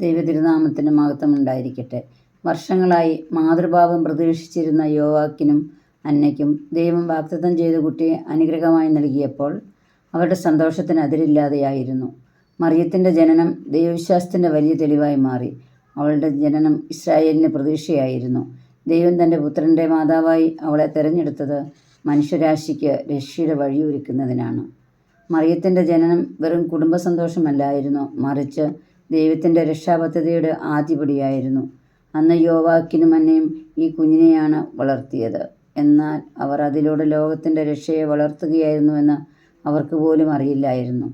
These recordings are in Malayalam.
ദൈവതിരുനാമത്തിന് മഹത്വം ഉണ്ടായിരിക്കട്ടെ. വർഷങ്ങളായി മാതൃഭാവം പ്രതീക്ഷിച്ചിരുന്ന യോവാക്കിനും അന്നയ്ക്കും ദൈവം വാഗ്ദത്തം ചെയ്ത കുട്ടിയെ അനുഗ്രഹമായി നൽകിയപ്പോൾ അവരുടെ സന്തോഷത്തിന് അതിരില്ലാതെയായിരുന്നു. മറിയത്തിൻ്റെ ജനനം ദൈവവിശ്വാസത്തിൻ്റെ വലിയ തെളിവായി മാറി. അവളുടെ ജനനം ഇസ്രായേലിന് പ്രതീക്ഷയായിരുന്നു. ദൈവം തൻ്റെ പുത്രൻ്റെ മാതാവായി അവളെ തിരഞ്ഞെടുത്തത് മനുഷ്യരാശിക്ക് രക്ഷയുടെ വഴിയൊരുക്കുന്നതിനാണ്. മറിയത്തിൻ്റെ ജനനം വെറും കുടുംബ സന്തോഷമല്ലായിരുന്നു, മറിച്ച് ദൈവത്തിൻ്റെ രക്ഷാപദ്ധതിയുടെ ആദ്യപടിയായിരുന്നു. അന്ന് യോവാക്കിനും അന്നയും ഈ കുഞ്ഞിനെയാണ് വളർത്തിയത്. എന്നാൽ അവർ അതിലൂടെ ലോകത്തിൻ്റെ രക്ഷയെ വളർത്തുകയായിരുന്നുവെന്ന് അവർക്ക് പോലും അറിയില്ലായിരുന്നു.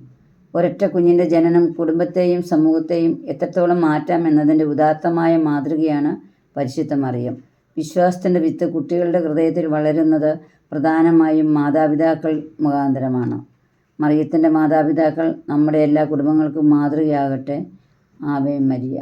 ഒരൊറ്റ കുഞ്ഞിൻ്റെ ജനനം കുടുംബത്തെയും സമൂഹത്തെയും എത്രത്തോളം മാറ്റാം എന്നതിൻ്റെ ഉദാത്തമായ മാതൃകയാണ് പരിശുദ്ധ മറിയം. വിശ്വാസത്തിൻ്റെ വിത്ത് കുട്ടികളുടെ ഹൃദയത്തിൽ വളരുന്നത് പ്രധാനമായും മാതാപിതാക്കൾ മുഖാന്തരമാണ്. മറിയത്തിൻ്റെ മാതാപിതാക്കൾ നമ്മുടെ എല്ലാ കുടുംബങ്ങൾക്കും മാതൃകയാകട്ടെ. Ave Maria.